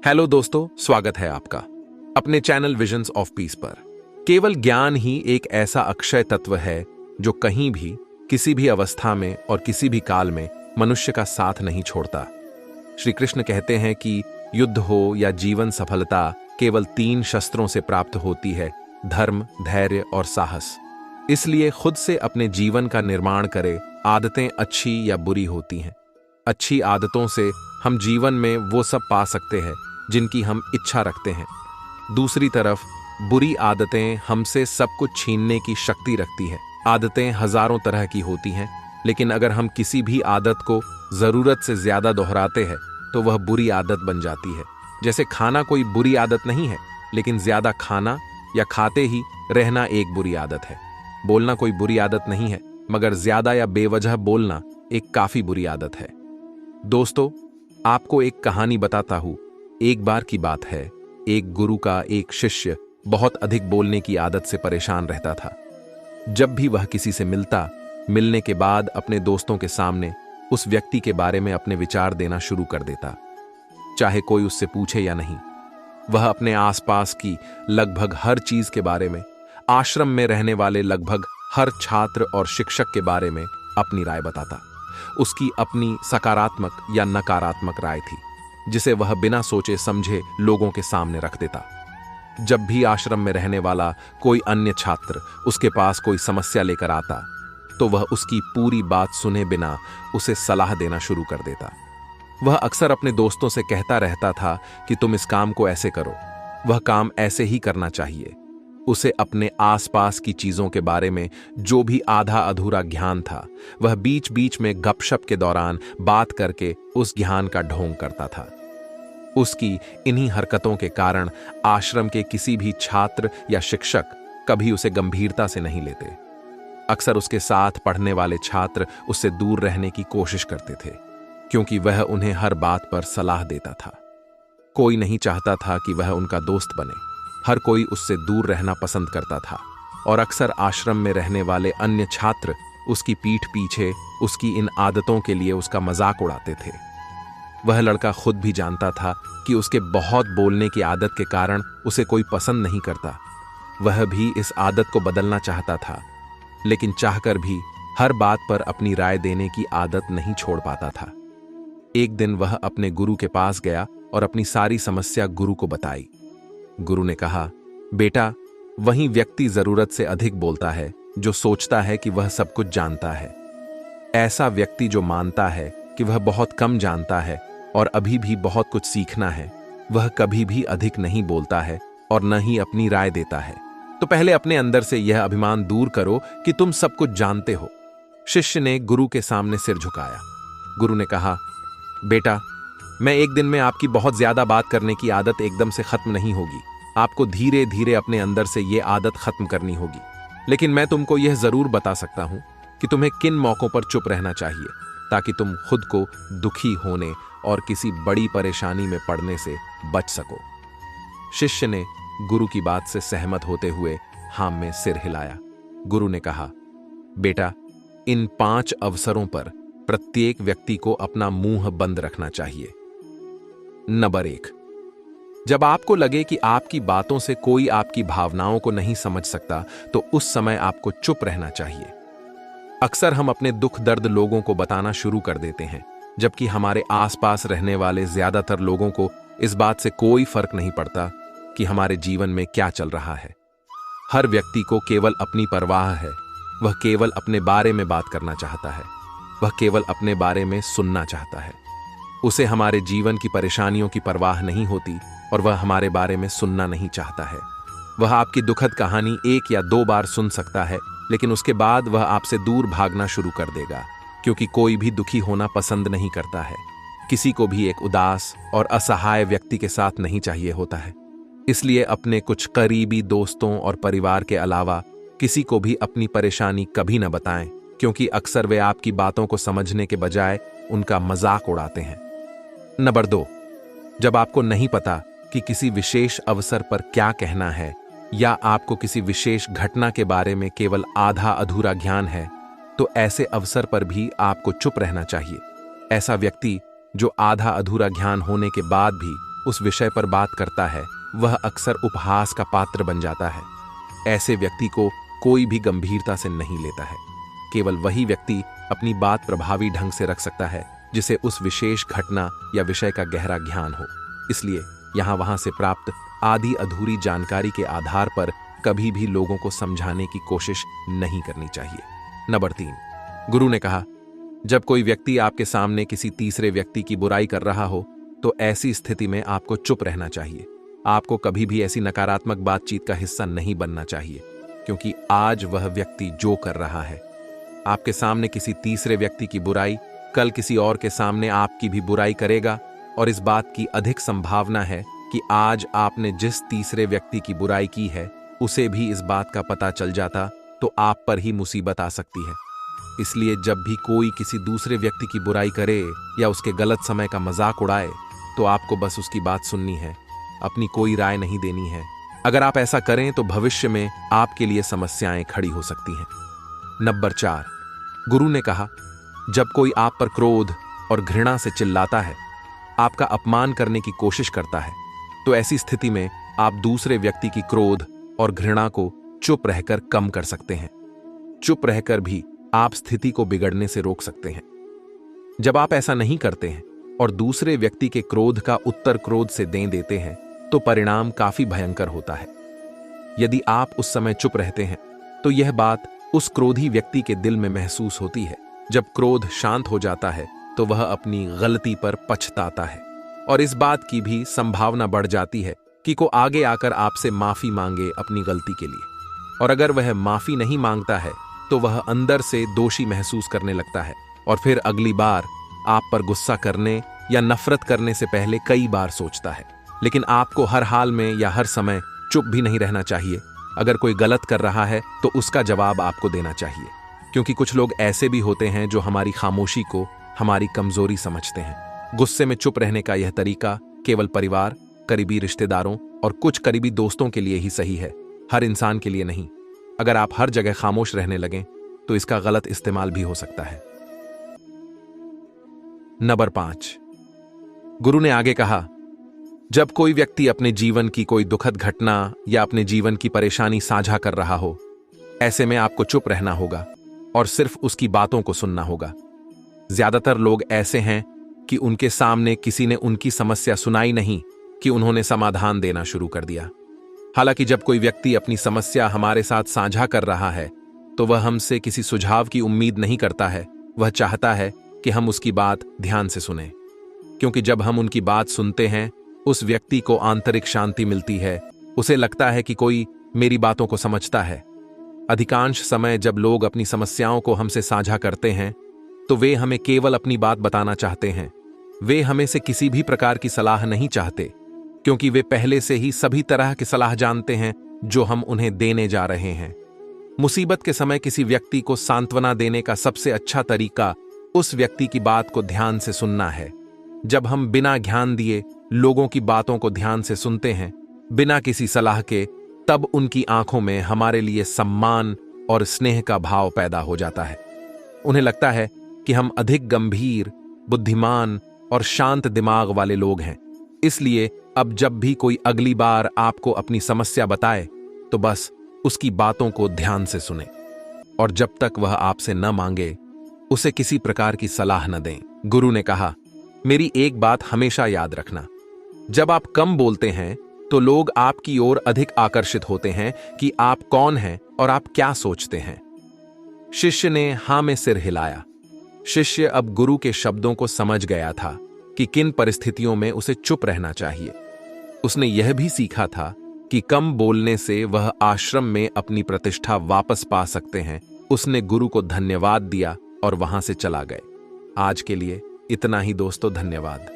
Hello दोस्तों, स्वागत है आपका अपने चैनल विजन्स ऑफ पीस पर। केवल ज्ञान ही एक ऐसा अक्षय तत्व है जो कहीं भी, किसी भी अवस्था में और किसी भी काल में मनुष्य का साथ नहीं छोड़ता। श्री कृष्ण कहते हैं कि युद्ध हो या जीवन सफलता केवल 3 शस्त्रों से प्राप्त होती है: धर्म, धैर्य और साहस। इसलिए खुद से अपने जीवन का निर्माण करें। आदतें अच्छी या बुरी होती हैं। अच्छी आदतों से हम जीवन में वो सब पा सकते हैं जिनकी हम इच्छा रखते हैं। दूसरी तरफ बुरी आदतें हमसे सब कुछ छीनने की शक्ति रखती हैं। आदतें हजारों तरह की होती हैं, लेकिन अगर हम किसी भी आदत को जरूरत से ज्यादा दोहराते हैं तो वह बुरी आदत बन जाती है। जैसे खाना कोई बुरी आदत नहीं है, लेकिन ज्यादा खाना या खाते ही रहना एक बुरी आदत है। बोलना कोई बुरी आदत नहीं है, मगर ज्यादा या बेवजह बोलना एक काफी बुरी आदत है। दोस्तों, आपको एक कहानी बताता हूं। एक बार की बात है, एक गुरु का एक शिष्य बहुत अधिक बोलने की आदत से परेशान रहता था। जब भी वह किसी से मिलने के बाद अपने दोस्तों के सामने उस व्यक्ति के बारे में अपने विचार देना शुरू कर देता, चाहे कोई उससे पूछे या नहीं। वह अपने आसपास की लगभग हर चीज के बारे में, आश्रम में रहने वाले लगभग हर छात्र और शिक्षक के बारे में अपनी राय बताता। उसकी अपनी सकारात्मक या नकारात्मक राय थी, जिसे वह बिना सोचे समझे लोगों के सामने रख देता। जब भी आश्रम में रहने वाला कोई अन्य छात्र उसके पास कोई समस्या लेकर आता, तो वह उसकी पूरी बात सुने बिना उसे सलाह देना शुरू कर देता। वह अक्सर अपने दोस्तों से कहता रहता था कि तुम इस काम को ऐसे करो, वह काम ऐसे ही करना चाहिए। उसे अपने आसपास की चीजों के बारे में जो भी आधा अधूरा ज्ञान था, वह बीच बीच में गपशप के दौरान बात करके उस ज्ञान का ढोंग करता था। उसकी इन्हीं हरकतों के कारण आश्रम के किसी भी छात्र या शिक्षक कभी उसे गंभीरता से नहीं लेते। अक्सर उसके साथ पढ़ने वाले छात्र उससे दूर रहने की कोशिश करते थे, क्योंकि वह उन्हें हर बात पर सलाह देता था। कोई नहीं चाहता था कि वह उनका दोस्त बने। हर कोई उससे दूर रहना पसंद करता था, और अक्सर आश्रम में रहने वाले अन्य छात्र उसकी पीठ पीछे उसकी इन आदतों के लिए उसका मजाक उड़ाते थे। वह लड़का खुद भी जानता था कि उसके बहुत बोलने की आदत के कारण उसे कोई पसंद नहीं करता। वह भी इस आदत को बदलना चाहता था, लेकिन चाहकर भी हर बात पर अपनी राय देने की आदत नहीं छोड़ पाता था। एक दिन वह अपने गुरु के पास गया और अपनी सारी समस्या गुरु को बताई। गुरु ने कहा, बेटा, वही व्यक्ति जरूरत से अधिक बोलता है जो सोचता है कि वह सब कुछ जानता है। ऐसा व्यक्ति जो मानता है कि वह बहुत कम जानता है और अभी भी बहुत कुछ सीखना है, वह कभी भी अधिक नहीं बोलता है और न ही अपनी राय देता है। तो पहले अपने अंदर से यह अभिमान दूर करो कि तुम सब कुछ जानते हो। शिष्य ने गुरु के सामने सिर झुकाया। गुरु ने कहा, बेटा, मैं एक दिन में आपकी बहुत ज्यादा बात करने की आदत एकदम से खत्म नहीं होगी। आपको धीरे धीरे अपने अंदर से यह आदत खत्म करनी होगी। लेकिन मैं तुमको यह जरूर बता सकता हूं कि तुम्हें किन मौकों पर चुप रहना चाहिए, ताकि तुम खुद को दुखी होने और किसी बड़ी परेशानी में पड़ने से बच सको। शिष्य ने गुरु की बात से सहमत होते हुए हाँ में सिर हिलाया। गुरु ने कहा, बेटा, इन 5 अवसरों पर प्रत्येक व्यक्ति को अपना मुंह बंद रखना चाहिए। नंबर 1, जब आपको लगे कि आपकी बातों से कोई आपकी भावनाओं को नहीं समझ सकता, तो उस समय आपको चुप रहना चाहिए। अक्सर हम अपने दुख दर्द लोगों को बताना शुरू कर देते हैं, जबकि हमारे आसपास रहने वाले ज्यादातर लोगों को इस बात से कोई फर्क नहीं पड़ता कि हमारे जीवन में क्या चल रहा है। हर व्यक्ति को केवल अपनी परवाह है। वह केवल अपने बारे में बात करना चाहता है। वह केवल अपने बारे में सुनना चाहता है। उसे हमारे जीवन की परेशानियों की परवाह नहीं होती और वह हमारे बारे में सुनना नहीं चाहता है। वह आपकी दुखद कहानी 1 या 2 बार सुन सकता है, लेकिन उसके बाद वह आपसे दूर भागना शुरू कर देगा, क्योंकि कोई भी दुखी होना पसंद नहीं करता है। किसी को भी एक उदास और असहाय व्यक्ति के साथ नहीं चाहिए होता है। इसलिए अपने कुछ करीबी दोस्तों और परिवार के अलावा किसी को भी अपनी परेशानी कभी न बताएं, क्योंकि अक्सर वे आपकी बातों को समझने के बजाय उनका मजाक उड़ाते हैं। नंबर 2, जब आपको नहीं पता कि किसी विशेष अवसर पर क्या कहना है, या आपको किसी विशेष घटना के बारे में केवल आधा अधूरा ज्ञान है, तो ऐसे अवसर पर भी आपको चुप रहना चाहिए। ऐसा व्यक्ति जो आधा अधूरा ज्ञान होने के बाद भी उस विषय पर बात करता है वह अक्सर उपहास का पात्र बन जाता है। ऐसे व्यक्ति को कोई भी गंभीरता से नहीं लेता है। केवल वही व्यक्ति अपनी बात प्रभावी ढंग से रख सकता है जिसे उस विशेष घटना या विषय का गहरा ज्ञान हो। इसलिए यहां वहां से प्राप्त आधी अधूरी जानकारी के आधार पर कभी भी लोगों को समझाने की कोशिश नहीं करनी चाहिए। नंबर 3, गुरु ने कहा, जब कोई व्यक्ति आपके सामने किसी तीसरे व्यक्ति की बुराई कर रहा हो तो ऐसी स्थिति में आपको चुप रहना चाहिए। आपको कभी भी ऐसी नकारात्मक बातचीत का हिस्सा नहीं बनना चाहिए, क्योंकि आज वह व्यक्ति जो कर रहा है, आपके सामने किसी तीसरे व्यक्ति की बुराई कल किसी और के सामने आपकी भी बुराई करेगा। और इस बात की अधिक संभावना है कि आज आपने जिस तीसरे व्यक्ति की बुराई की है उसे भी इस बात का पता चल जाता तो आप पर ही मुसीबत आ सकती है। इसलिए जब भी कोई किसी दूसरे व्यक्ति की बुराई करे या उसके गलत समय का मजाक उड़ाए तो आपको बस उसकी बात सुननी है, अपनी कोई राय नहीं देनी है। अगर आप ऐसा करें तो भविष्य में आपके लिए समस्याएं खड़ी हो सकती हैं। नंबर 4, गुरु ने कहा, जब कोई आप पर क्रोध और घृणा से चिल्लाता है, आपका अपमान करने की कोशिश करता है, तो ऐसी स्थिति में आप दूसरे व्यक्ति की क्रोध और घृणा को चुप रहकर कम कर सकते हैं। चुप रहकर भी आप स्थिति को बिगड़ने से रोक सकते हैं। जब आप ऐसा नहीं करते हैं और दूसरे व्यक्ति के क्रोध का उत्तर क्रोध से दे देते हैं तो परिणाम काफी भयंकर होता है। यदि आप उस समय चुप रहते हैं तो यह बात उस क्रोधी व्यक्ति के दिल में महसूस होती है। जब क्रोध शांत हो जाता है तो वह अपनी गलती पर पछताता है और इस बात की भी संभावना बढ़ जाती है कि को आगे आकर आपसे माफी मांगे अपनी गलती के लिए। और अगर वह माफी नहीं मांगता है तो वह अंदर से दोषी महसूस करने लगता है और फिर अगली बार आप पर गुस्सा करने या नफरत करने से पहले कई बार सोचता है। लेकिन आपको हर हाल में या हर समय चुप भी नहीं रहना चाहिए। अगर कोई गलत कर रहा है तो उसका जवाब आपको देना चाहिए, क्योंकि कुछ लोग ऐसे भी होते हैं जो हमारी खामोशी को हमारी कमजोरी समझते हैं। गुस्से में चुप रहने का यह तरीका केवल परिवार, करीबी रिश्तेदारों और कुछ करीबी दोस्तों के लिए ही सही है, हर इंसान के लिए नहीं। अगर आप हर जगह खामोश रहने लगें तो इसका गलत इस्तेमाल भी हो सकता है। नंबर 5, गुरु ने आगे कहा, जब कोई व्यक्ति अपने जीवन की कोई दुखद घटना या अपने जीवन की परेशानी साझा कर रहा हो, ऐसे में आपको चुप रहना होगा और सिर्फ उसकी बातों को सुनना होगा। ज्यादातर लोग ऐसे हैं कि उनके सामने किसी ने उनकी समस्या सुनाई नहीं कि उन्होंने समाधान देना शुरू कर दिया। हालांकि जब कोई व्यक्ति अपनी समस्या हमारे साथ साझा कर रहा है तो वह हमसे किसी सुझाव की उम्मीद नहीं करता है, वह चाहता है कि हम उसकी बात ध्यान से सुनें। क्योंकि जब हम उनकी बात सुनते हैं उस व्यक्ति को आंतरिक शांति मिलती है, उसे लगता है कि कोई मेरी बातों को समझता है। अधिकांश समय जब लोग अपनी समस्याओं को हमसे साझा करते हैं तो वे हमें केवल अपनी बात बताना चाहते हैं। वे हमें से किसी भी प्रकार की सलाह नहीं चाहते, क्योंकि वे पहले से ही सभी तरह की सलाह जानते हैं जो हम उन्हें देने जा रहे हैं। मुसीबत के समय किसी व्यक्ति को सांत्वना देने का सबसे अच्छा तरीका उस व्यक्ति की बात को ध्यान से सुनना है। जब हम बिना ध्यान दिए लोगों की बातों को ध्यान से सुनते हैं, बिना किसी सलाह के, तब उनकी आंखों में हमारे लिए सम्मान और स्नेह का भाव पैदा हो जाता है। उन्हें लगता है कि हम अधिक गंभीर, बुद्धिमान और शांत दिमाग वाले लोग हैं। इसलिए अब जब भी कोई अगली बार आपको अपनी समस्या बताए तो बस उसकी बातों को ध्यान से सुनें और जब तक वह आपसे न मांगे उसे किसी प्रकार की सलाह न दें। गुरु ने कहा, मेरी एक बात हमेशा याद रखना, जब आप कम बोलते हैं तो लोग आपकी ओर अधिक आकर्षित होते हैं कि आप कौन हैं और आप क्या सोचते हैं। शिष्य ने हां में सिर हिलाया। शिष्य अब गुरु के शब्दों को समझ गया था कि किन परिस्थितियों में उसे चुप रहना चाहिए। उसने यह भी सीखा था कि कम बोलने से वह आश्रम में अपनी प्रतिष्ठा वापस पा सकते हैं। उसने गुरु को धन्यवाद दिया और वहां से चला गया। आज के लिए इतना ही दोस्तों, धन्यवाद।